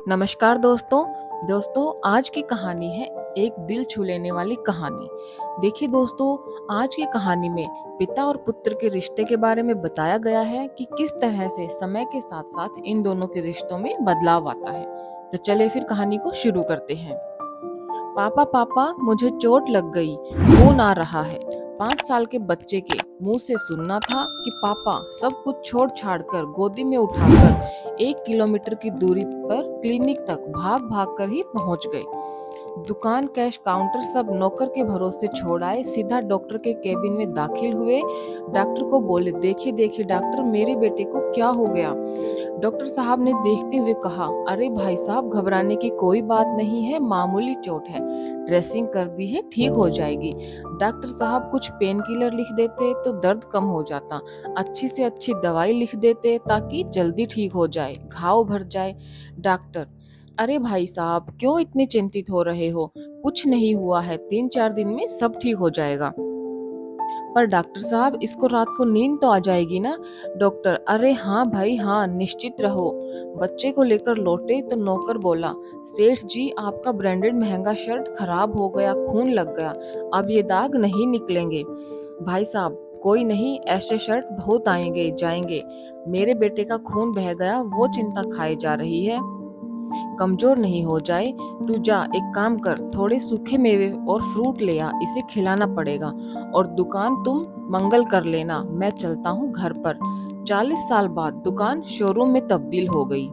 नमस्कार दोस्तों। आज की कहानी है एक दिल छू लेने वाली कहानी। देखिए दोस्तों, आज की कहानी में पिता और पुत्र के रिश्ते के बारे में बताया गया है कि किस तरह से समय के साथ साथ इन दोनों के रिश्तों में बदलाव आता है। तो चलिए फिर कहानी को शुरू करते हैं। पापा पापा मुझे चोट लग गई, खून आ रहा है। 5 साल के बच्चे के मुंह से सुनना था कि पापा सब कुछ छोड़ छाड़ कर गोदी में उठाकर 1 किलोमीटर की दूरी पर क्लिनिक तक भाग भाग कर ही पहुंच गए। दुकान, कैश काउंटर सब नौकर के भरोसे छोड़ आए, सीधा डॉक्टर के केबिन में दाखिल हुए। डॉक्टर को बोले, देखिए देखिए डॉक्टर, मेरे बेटे को क्या हो गया। डॉक्टर साहब ने देखते हुए कहा, अरे भाई साहब, घबराने की कोई बात नहीं है, मामूली चोट है, ड्रेसिंग कर दी है, ठीक हो जाएगी। डॉक्टर साहब कुछ पेन किलर लिख देते तो दर्द कम हो जाता, अच्छी से अच्छी दवाई लिख देते ताकि जल्दी ठीक हो जाए, घाव भर जाए। डॉक्टर, अरे भाई साहब, क्यों इतने चिंतित हो रहे हो, कुछ नहीं हुआ है, 3-4 दिन में सब ठीक हो जाएगा। पर डॉक्टर साहब, इसको रात को नींद तो आ जाएगी ना। डॉक्टर, अरे हाँ भाई हाँ, निश्चित रहो। बच्चे को लेकर लौटे तो नौकर बोला, सेठ जी आपका ब्रांडेड महंगा शर्ट खराब हो गया, खून लग गया, अब ये दाग नहीं निकलेंगे। भाई साहब, कोई नहीं, ऐसे शर्ट बहुत आएंगे जाएंगे, मेरे बेटे का खून बह गया, वो चिंता खाई जा रही है, कमजोर नहीं हो जाए। तू जा, एक काम कर, थोड़े सूखे मेवे और फ्रूट ले आ, इसे खिलाना पड़ेगा, और दुकान तुम मंगल कर लेना, मैं चलता हूँ घर पर। 40 साल बाद दुकान शोरूम में तब्दील हो गई।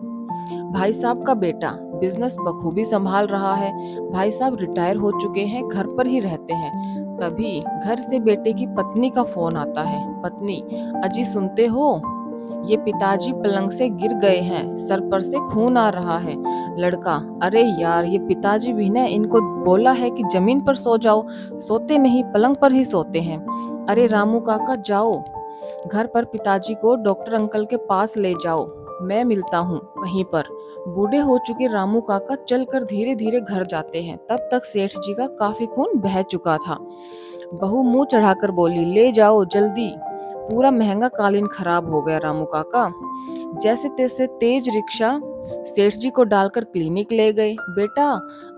भाई साहब का बेटा बिजनेस बखूबी संभाल रहा है। भाई साहब रिटायर हो चुके हैं, घर पर ही रहते हैं। तभी घर से बेटे की पत्नी का फोन आता है। पत्नी, अजी सुनते हो, ये पिताजी पलंग से गिर गए हैं, सर पर से खून आ रहा है। लड़का, अरे यार, ये पिताजी भी ना, इनको बोला है कि जमीन पर सो जाओ, सोते नहीं, पलंग पर ही सोते हैं। अरे रामू काका, जाओ घर पर पिताजी को डॉक्टर अंकल के पास ले जाओ, मैं मिलता हूँ वहीं पर। बूढ़े हो चुके रामू काका चलकर धीरे धीरे घर जाते हैं। तब तक सेठ जी का काफी खून बह चुका था। बहू मुंह चढ़ाकर बोली, ले जाओ जल्दी, पूरा महंगा कालीन खराब हो गया रामू काका। जैसे तैसे तेज रिक्शा सेठ जी को डालकर क्लिनिक ले गए। बेटा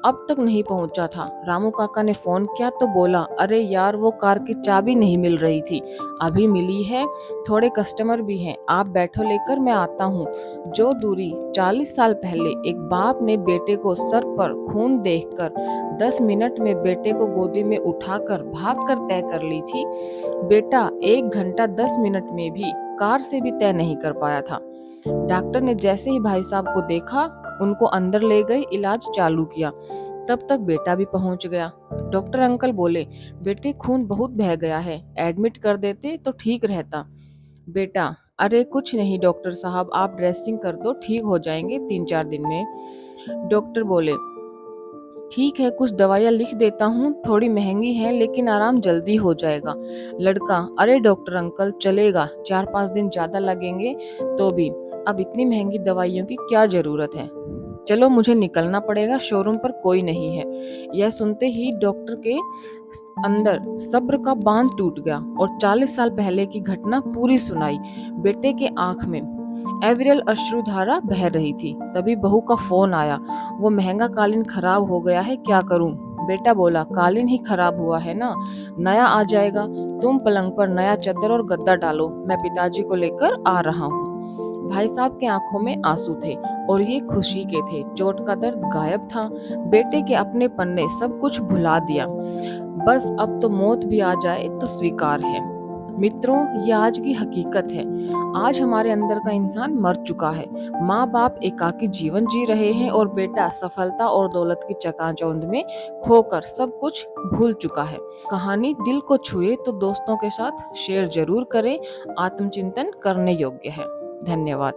अब तक नहीं पहुंचा था। रामू काका ने फोन किया तो बोला, अरे यार, वो कार की चाबी नहीं मिल रही थी, अभी मिली है, थोड़े कस्टमर भी हैं, आप बैठो, लेकर मैं आता हूँ। जो दूरी 40 साल पहले एक बाप ने बेटे को सर पर खून देखकर 10 मिनट में बेटे को गोदी में उठाकर भागकर तय कर ली थी, बेटा 1 घंटा 10 मिनट में भी कार से भी तय नहीं कर पाया था। डॉक्टर ने जैसे ही भाई साहब को देखा, उनको अंदर ले गए, इलाज चालू किया। तब तक बेटा भी पहुंच गया। डॉक्टर अंकल बोले, बेटे खून बहुत बह गया है, एडमिट कर देते तो ठीक रहता। बेटा, अरे कुछ नहीं डॉक्टर साहब, आप ड्रेसिंग कर दो, ठीक हो जाएंगे 3-4 दिन में। डॉक्टर बोले, ठीक है, कुछ दवाइयाँ लिख देता हूँ, थोड़ी महंगी है लेकिन आराम जल्दी हो जाएगा। लड़का, अरे डॉक्टर अंकल चलेगा, 4-5 दिन ज्यादा लगेंगे तो भी, अब इतनी महंगी दवाइयों की क्या जरूरत है, चलो मुझे निकलना पड़ेगा, शोरूम पर कोई नहीं है। यह सुनते ही डॉक्टर के अंदर सब्र का बांध टूट गया और 40 साल पहले की घटना पूरी सुनाई। बेटे के आंख में एवरियल अश्रुधारा बह रही थी। तभी बहू का फोन आया, वो महंगा कालीन खराब हो गया है, क्या करूं। बेटा बोला, कालीन ही खराब हुआ है ना, नया आ जाएगा, तुम पलंग पर नया चादर और गद्दा डालो, मैं पिताजी को लेकर आ रहा हूँ। भाई साहब के आंखों में आंसू थे और ये खुशी के थे। चोट का दर्द गायब था, बेटे के अपने पन्ने सब कुछ भुला दिया, बस अब तो मौत भी आ जाए तो स्वीकार है। मित्रों, ये आज की हकीकत है। आज हमारे अंदर का इंसान मर चुका है। माँ बाप एकाकी जीवन जी रहे हैं और बेटा सफलता और दौलत की चकाचौंध में खोकर सब कुछ भूल चुका है। कहानी दिल को छुए तो दोस्तों के साथ शेयर जरूर करें, आत्मचिंतन करने योग्य है। धन्यवाद।